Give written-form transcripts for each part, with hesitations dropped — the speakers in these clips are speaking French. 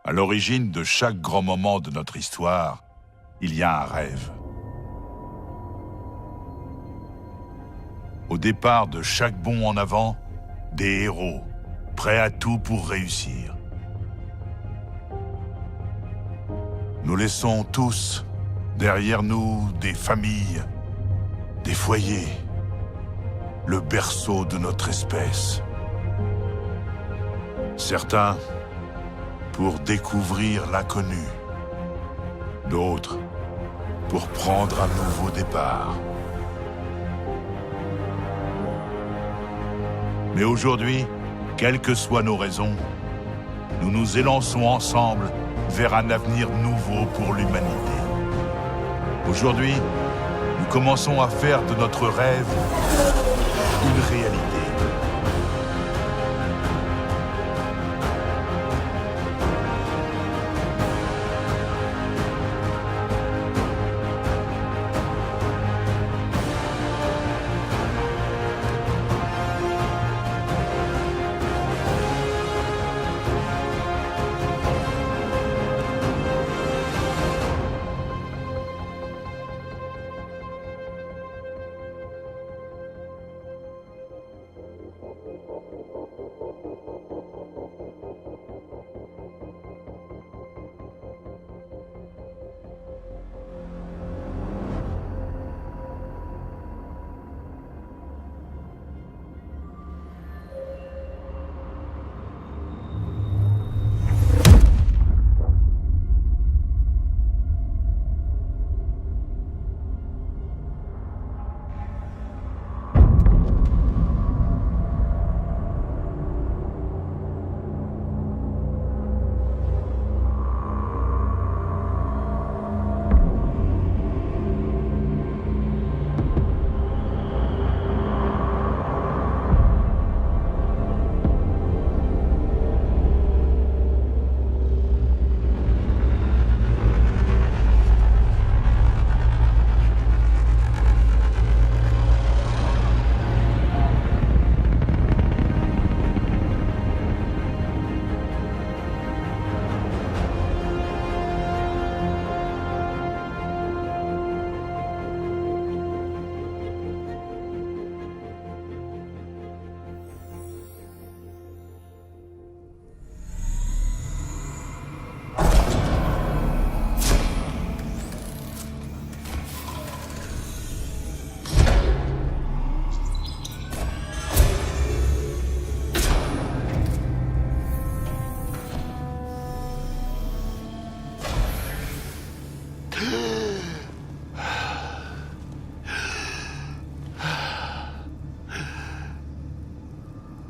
À l'origine de chaque grand moment de notre histoire, il y a un rêve. Au départ de chaque bond en avant, des héros, prêts à tout pour réussir. Nous laissons tous, derrière nous, des familles, des foyers, le berceau de notre espèce. Certains pour découvrir l'inconnu, d'autres pour prendre un nouveau départ. Mais aujourd'hui, quelles que soient nos raisons, nous nous élançons ensemble vers un avenir nouveau pour l'humanité. Aujourd'hui, nous commençons à faire de notre rêve une réalité.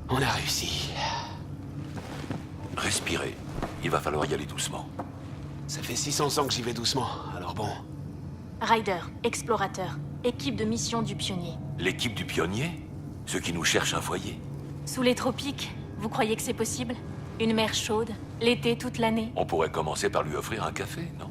On a réussi. Respirez. Il va falloir y aller doucement. Ça fait 600 ans que j'y vais doucement, alors bon. Ryder, explorateur, équipe de mission du Pionnier. L'équipe du Pionnier? Ceux qui nous cherchent un foyer? Sous les tropiques, vous croyez que c'est possible? Une mer chaude, l'été toute l'année? On pourrait commencer par lui offrir un café, non?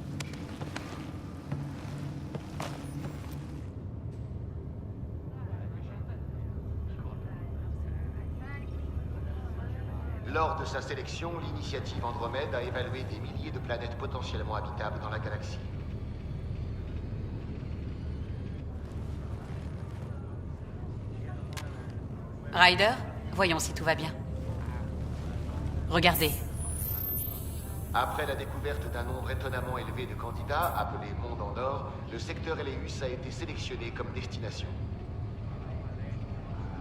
Lors de sa sélection, l'initiative Andromède a évalué des milliers de planètes potentiellement habitables dans la galaxie. Ryder, voyons si tout va bien. Regardez. Après la découverte d'un nombre étonnamment élevé de candidats, appelés Monde en Or, le secteur Eleus a été sélectionné comme destination.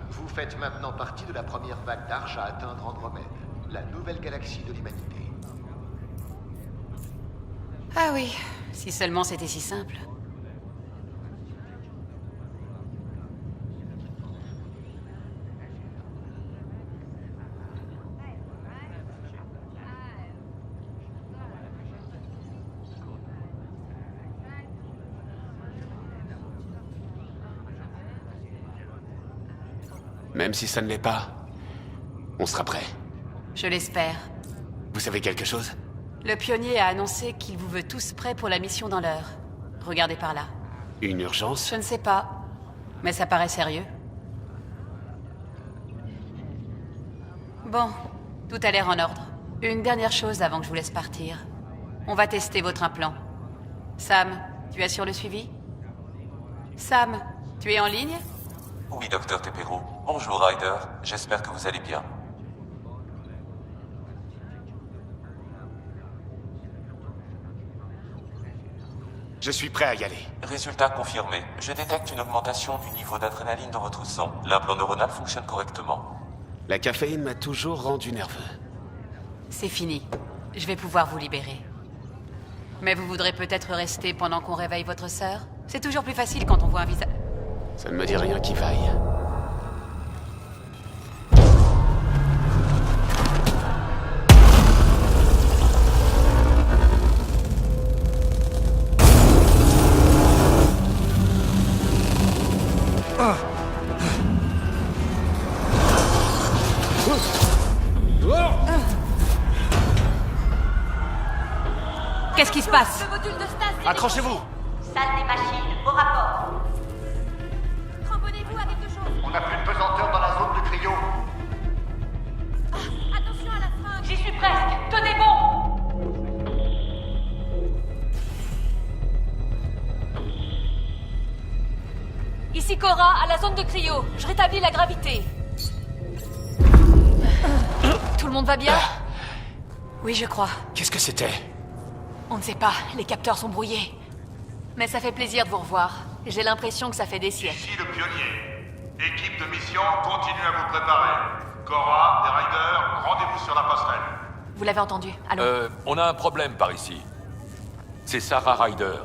Vous faites maintenant partie de la première vague d'Arche à atteindre Andromède, la nouvelle galaxie de l'humanité. Ah oui, si seulement c'était si simple. Même si ça ne l'est pas, on sera prêt. Je l'espère. Vous savez quelque chose? Le Pionnier a annoncé qu'il vous veut tous prêts pour la mission dans l'heure. Regardez par là. Une urgence? Je ne sais pas, mais ça paraît sérieux. Bon, tout a l'air en ordre. Une dernière chose avant que je vous laisse partir. On va tester votre implant. Sam, tu assures le suivi? Sam, tu es en ligne? Oui, docteur Tepero. Bonjour, Ryder. J'espère que vous allez bien. Je suis prêt à y aller. Résultat confirmé. Je détecte une augmentation du niveau d'adrénaline dans votre sang. L'implant neuronal fonctionne correctement. La caféine m'a toujours rendu nerveux. C'est fini. Je vais pouvoir vous libérer. Mais vous voudrez peut-être rester pendant qu'on réveille votre sœur? C'est toujours plus facile quand on voit un visage... Ça ne me dit rien qui vaille. Qu'est-ce qui se passe? Le module de stase. Accrochez-vous! Salle des machines, au rapport. Cramponnez-vous à quelque chose. On n'a plus de pesanteur dans la zone de cryo. Attention à la fringue. J'y suis presque. Tenez bon. Ici Cora, à la zone de cryo. Je rétablis la gravité. Tout le monde va bien? Oui, je crois. Qu'est-ce que c'était? On ne sait pas, les capteurs sont brouillés. Mais ça fait plaisir de vous revoir. J'ai l'impression que ça fait des siècles. Ici le pionnier. Équipe de mission, continuez à vous préparer. Cora, les Riders, rendez-vous sur la passerelle. Vous l'avez entendu? Allons. On a un problème par ici. C'est Sarah Ryder.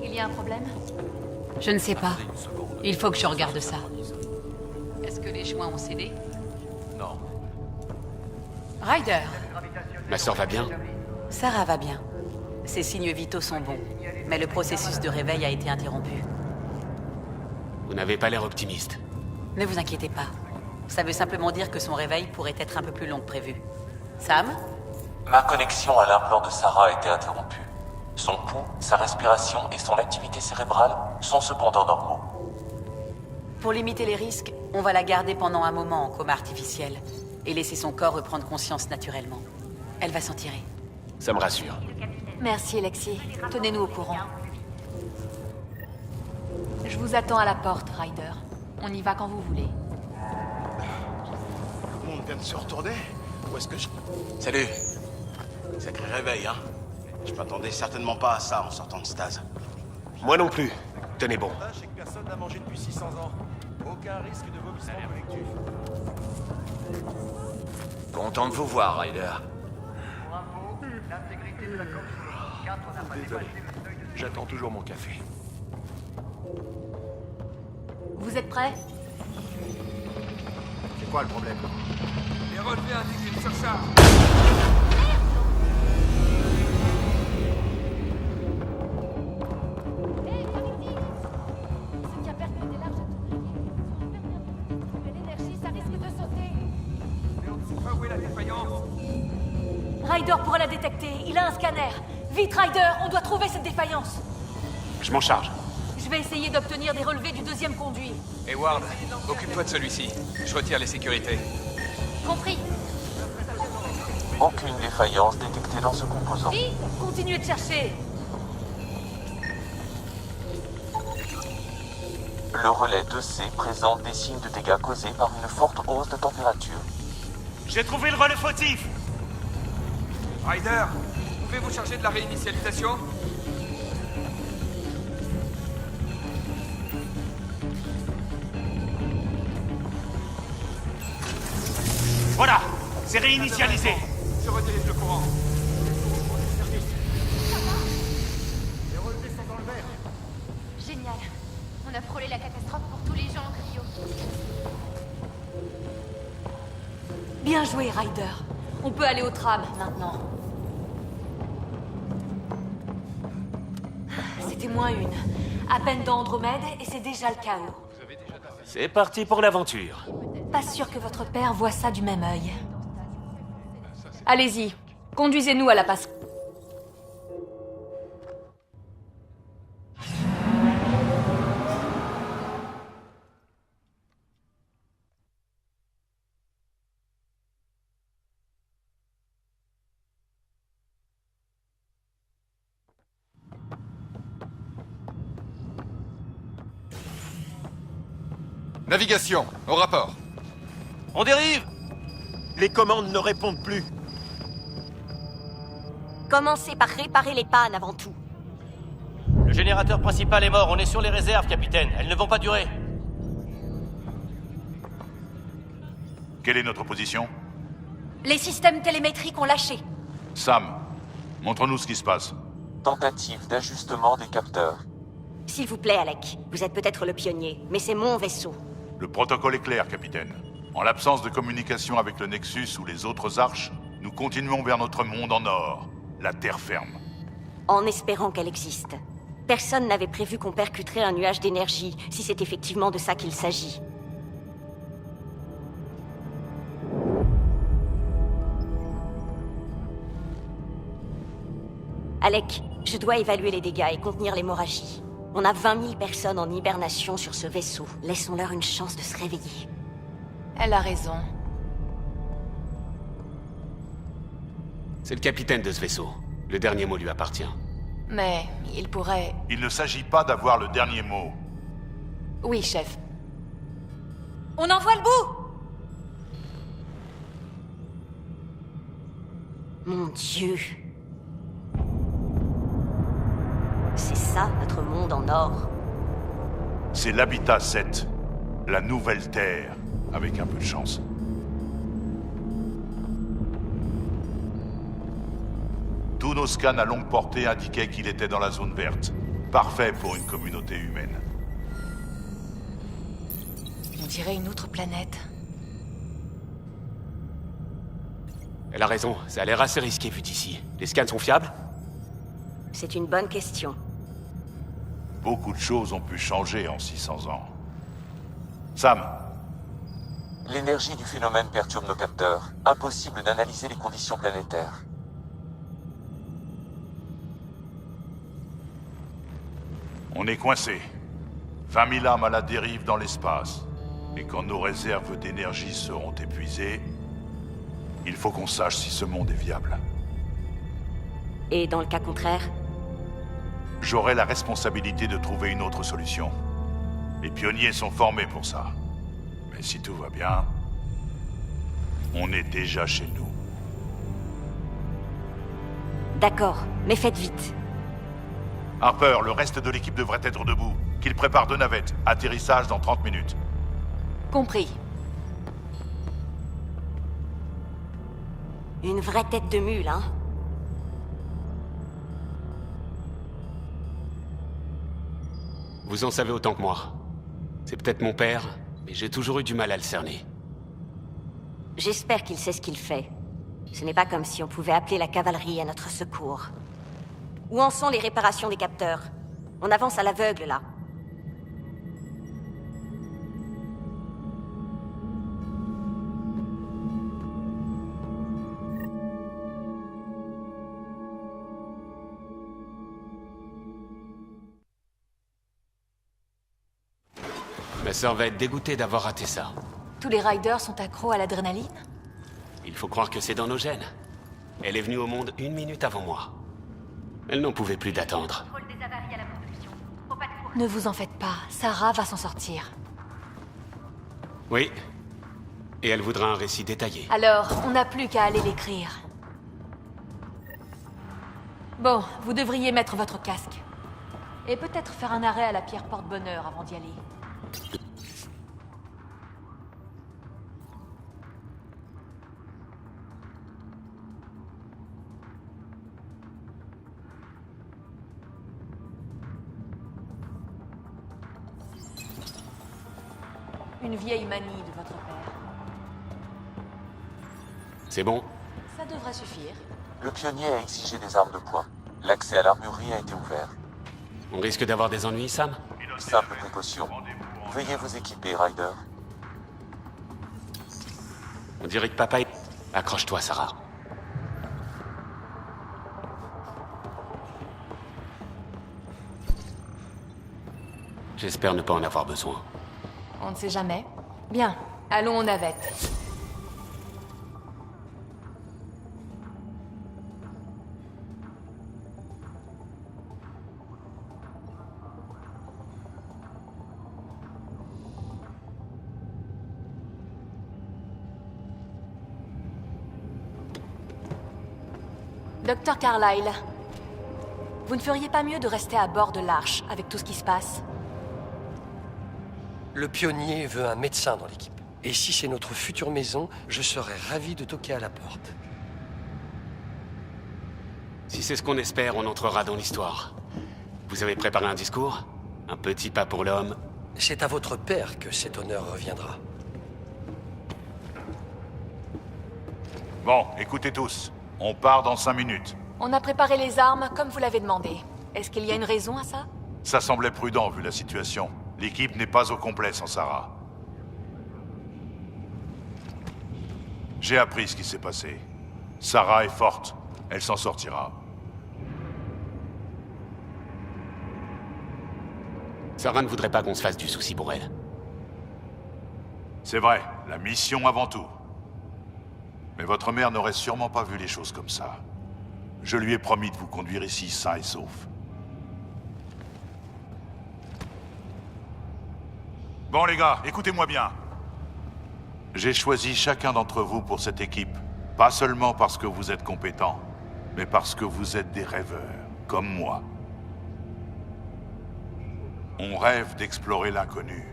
Il y a un problème? Je ne sais pas. Une seconde. Il faut que je regarde ça. Est-ce que les joints ont cédé? Non. Ryder, Ma sœur va bien? Sarah va bien. Ses signes vitaux sont bons, mais le processus de réveil a été interrompu. Vous n'avez pas l'air optimiste. Ne vous inquiétez pas. Ça veut simplement dire que son réveil pourrait être un peu plus long que prévu. Sam? Ma connexion à l'implant de Sarah a été interrompue. Son pouls, sa respiration et son activité cérébrale sont cependant normaux. Pour limiter les risques, on va la garder pendant un moment en coma artificiel et laisser son corps reprendre conscience naturellement. Elle va s'en tirer. Ça me rassure. Merci, Alexis. Tenez-nous au courant. Je vous attends à la porte, Ryder. On y va quand vous voulez. Tout le monde vient de se retourner? Où est-ce que je... Salut. Sacré réveil, hein? Je m'attendais certainement pas à ça en sortant de stase. Moi non plus. Tenez bon. Je sais que personne n'a mangé depuis 600 ans. Aucun risque de vomissement collectif. Content de vous voir, Ryder. Désolé. J'attends toujours mon café. Vous êtes prêts? C'est quoi le problème? Les relevés indiquent une surcharge. Ce qui a permis des larges mais l'énergie, ça risque de sauter. Mais on ne sait pas où est la défaillance. Ryder pourra la détecter. Il a un scanner. Vite, Ryder, on doit trouver cette défaillance. Je m'en charge. Je vais essayer d'obtenir des relevés du deuxième conduit. Hayward, occupe-toi de celui-ci. Je retire les sécurités. Compris. Aucune défaillance détectée dans ce composant. Vite, continuez de chercher. Le relais 2C présente des signes de dégâts causés par une forte hausse de température. J'ai trouvé le relais fautif. Ryder, pouvez-vous charger de la réinitialisation? Voilà, c'est réinitialisé. Je redirige le courant. Génial. On a frôlé la catastrophe pour tous les gens en cryo. Bien joué, Ryder. On peut aller au tram maintenant. C'était moins une. À peine dans Andromède et c'est déjà le chaos. C'est parti pour l'aventure. Pas sûr que votre père voit ça du même œil. Allez-y, conduisez-nous à la passe. Navigation, au rapport. On dérive! Les commandes ne répondent plus. Commencez par réparer les pannes avant tout. Le générateur principal est mort, on est sur les réserves, capitaine. Elles ne vont pas durer. Quelle est notre position? Les systèmes télémétriques ont lâché. Sam, montre-nous ce qui se passe. Tentative d'ajustement des capteurs. S'il vous plaît, Alec. Vous êtes peut-être le pionnier, mais c'est mon vaisseau. Le protocole est clair, capitaine. En l'absence de communication avec le Nexus ou les autres arches, nous continuons vers notre monde en or, la terre ferme. En espérant qu'elle existe. Personne n'avait prévu qu'on percuterait un nuage d'énergie, si c'est effectivement de ça qu'il s'agit. Alec, je dois évaluer les dégâts et contenir l'hémorragie. On a 20 000 personnes en hibernation sur ce vaisseau. Laissons-leur une chance de se réveiller. Elle a raison. C'est le capitaine de ce vaisseau. Le dernier mot lui appartient. Mais il pourrait... Il ne s'agit pas d'avoir le dernier mot. Oui, chef. On en voit le bout! Mon Dieu. C'est ça, notre monde en or. C'est l'Habitat 7, la nouvelle Terre, avec un peu de chance. Tous nos scans à longue portée indiquaient qu'il était dans la zone verte. Parfait pour une communauté humaine. On dirait une autre planète. Elle a raison, ça a l'air assez risqué vu d'ici. Les scans sont fiables? C'est une bonne question. Beaucoup de choses ont pu changer en 600 ans. Sam, L'énergie du phénomène perturbe nos capteurs. Impossible d'analyser les conditions planétaires. on est coincé. 20 000 âmes à la dérive dans l'espace. Et quand nos réserves d'énergie seront épuisées, il faut qu'on sache si ce monde est viable. Et dans le cas contraire? J'aurai la responsabilité de trouver une autre solution. Les pionniers sont formés pour ça. Mais si tout va bien, on est déjà chez nous. D'accord, mais faites vite. Harper, le reste de l'équipe devrait être debout. Qu'ils préparent 2 navettes. Atterrissage dans 30 minutes. Compris. Une vraie tête de mule, hein? Vous en savez autant que moi. C'est peut-être mon père, mais j'ai toujours eu du mal à le cerner. J'espère qu'il sait ce qu'il fait. Ce n'est pas comme si on pouvait appeler la cavalerie à notre secours. Où en sont les réparations des capteurs? On avance à l'aveugle, là. Ma sœur va être dégoûtée d'avoir raté ça. Tous les riders sont accros à l'adrénaline? Il faut croire que c'est dans nos gènes. Elle est venue au monde 1 minute avant moi. Elle n'en pouvait plus d'attendre. Ne vous en faites pas, Sarah va s'en sortir. Oui. Et elle voudra un récit détaillé. Alors, on n'a plus qu'à aller l'écrire. Bon, vous devriez mettre votre casque. Et peut-être faire un arrêt à la pierre porte-bonheur avant d'y aller. Une vieille manie de votre père. C'est bon? Ça devrait suffire. Le pionnier a exigé des armes de poing. L'accès à l'armurerie a été ouvert. On risque d'avoir des ennuis, Sam? Simple précaution. Veuillez vous équiper, Ryder. On dirait que papa est... Accroche-toi, Sarah. J'espère ne pas en avoir besoin. On ne sait jamais. Bien, allons aux navettes. Docteur Carlyle, vous ne feriez pas mieux de rester à bord de l'Arche avec tout ce qui se passe? Le pionnier veut un médecin dans l'équipe. Et si c'est notre future maison, je serais ravi de toquer à la porte. Si c'est ce qu'on espère, on entrera dans l'histoire. Vous avez préparé un discours? Un petit pas pour l'homme? C'est à votre père que cet honneur reviendra. Bon, écoutez tous. On part dans 5 minutes. On a préparé les armes comme vous l'avez demandé. Est-ce qu'il y a une raison à ça? Ça semblait prudent vu la situation. L'équipe n'est pas au complet sans Sarah. J'ai appris ce qui s'est passé. Sarah est forte. Elle s'en sortira. Sarah ne voudrait pas qu'on se fasse du souci pour elle. C'est vrai, la mission avant tout. Mais votre mère n'aurait sûrement pas vu les choses comme ça. Je lui ai promis de vous conduire ici sain et sauf. Bon les gars, écoutez-moi bien. J'ai choisi chacun d'entre vous pour cette équipe. Pas seulement parce que vous êtes compétents, mais parce que vous êtes des rêveurs, comme moi. On rêve d'explorer l'inconnu,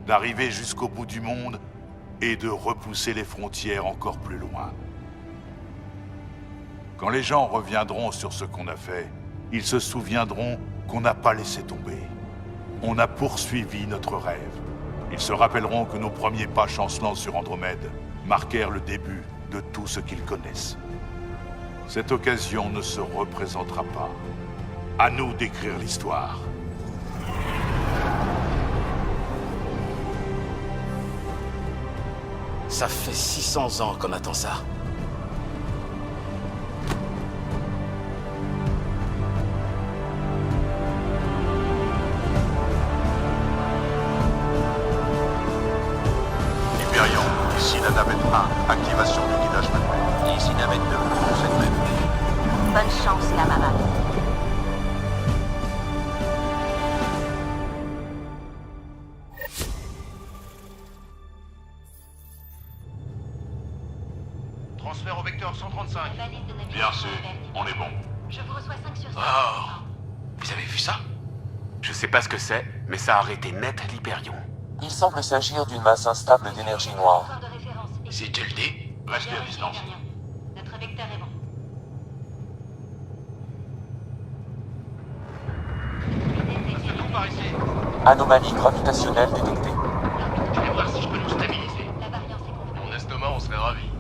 d'arriver jusqu'au bout du monde et de repousser les frontières encore plus loin. Quand les gens reviendront sur ce qu'on a fait, ils se souviendront qu'on n'a pas laissé tomber. On a poursuivi notre rêve. Ils se rappelleront que nos premiers pas chancelants sur Andromède marquèrent le début de tout ce qu'ils connaissent. Cette occasion ne se représentera pas. À nous d'écrire l'histoire. Ça fait 600 ans qu'on attend ça. Hyperion, ici la navette 1, activation du guidage manuel. Ici navette 2, cette même. Bonne chance, la maman. Transfert au vecteur 135. Bien sûr, on est bon. Je vous reçois 5 sur 5. Oh! Vous avez vu ça? Je sais pas ce que c'est, mais ça a arrêté net l'Hyperion. Il semble s'agir d'une masse instable d'énergie noire. Si tu le dis. Restez à distance. Notre vecteur est bon. Ça se trouve par ici. Anomalie gravitationnelle détectée. Je vais voir si je peux nous stabiliser. La variance est convenue. Mon estomac, on serait ravis.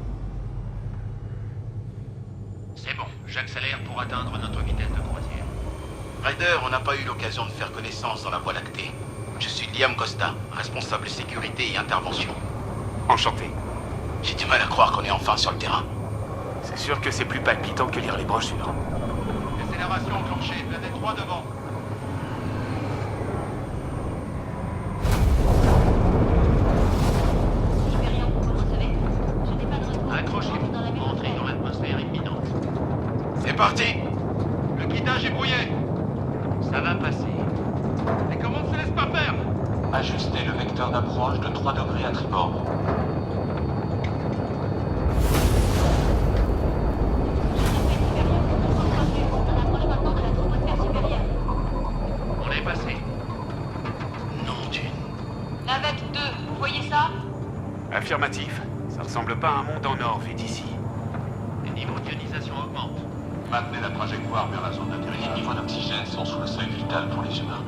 C'est bon, j'accélère pour atteindre notre vitesse de croisière. Ryder, on n'a pas eu l'occasion de faire connaissance dans la Voie lactée. Je suis Liam Costa, responsable sécurité et intervention. Enchanté. J'ai du mal à croire qu'on est enfin sur le terrain. C'est sûr que c'est plus palpitant que lire les brochures. Accélération enclenchée, planète 3 devant. Hyperion, vous le recevez? Je n'ai pas de retour. Accrochez-vous. Dans la maison. Entrez dans l'atmosphère imminente. C'est parti! Le guidage est brouillé. Ça va passer. Les commandes se laissent pas faire. Ajustez le vecteur d'approche de 3 degrés à tribord. On est passé. Non, d'une. Navette 2, vous voyez ça? Affirmatif. Ça ressemble pas à un monde en or vu d'ici. Les niveaux d'ionisation augmentent. Maintenez la trajectoire vers la zone Les d'atterrissage. niveaux d'oxygène sont sous le seuil vital pour les humains.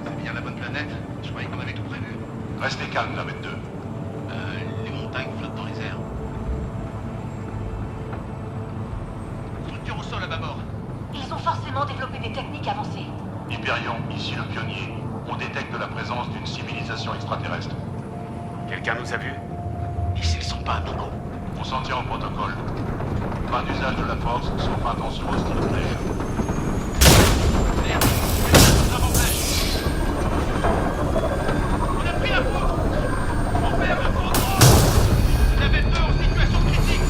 C'est bien la bonne planète. Je croyais qu'on avait tout prévu. Restez calme, navette 2. Les montagnes flottent dans les airs. Structure au sol à bâbord. Ils ont forcément développé des techniques avancées. Hyperion, ici le pionnier. On détecte la présence d'une civilisation extraterrestre. Quelqu'un nous a vus? Et s'ils sont pas amicaux? On s'en tient au protocole. Pas d'usage de la force, sauf intention hostile claire. Merde. On a pris la faute. On perd le contrôle. La navette 2 en situation critique.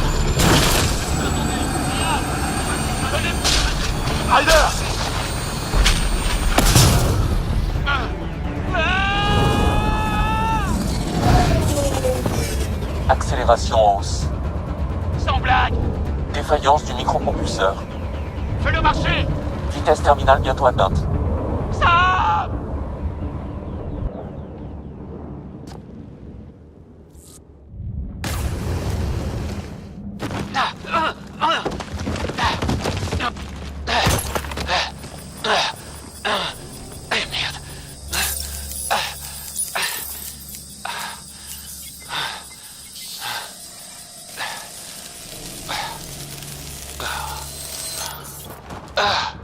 Ryder! Accélération en hausse. Sans blague. Défaillance du micropropulseur. Fais-le marcher! Vitesse terminale bientôt atteinte. Ça! Ah.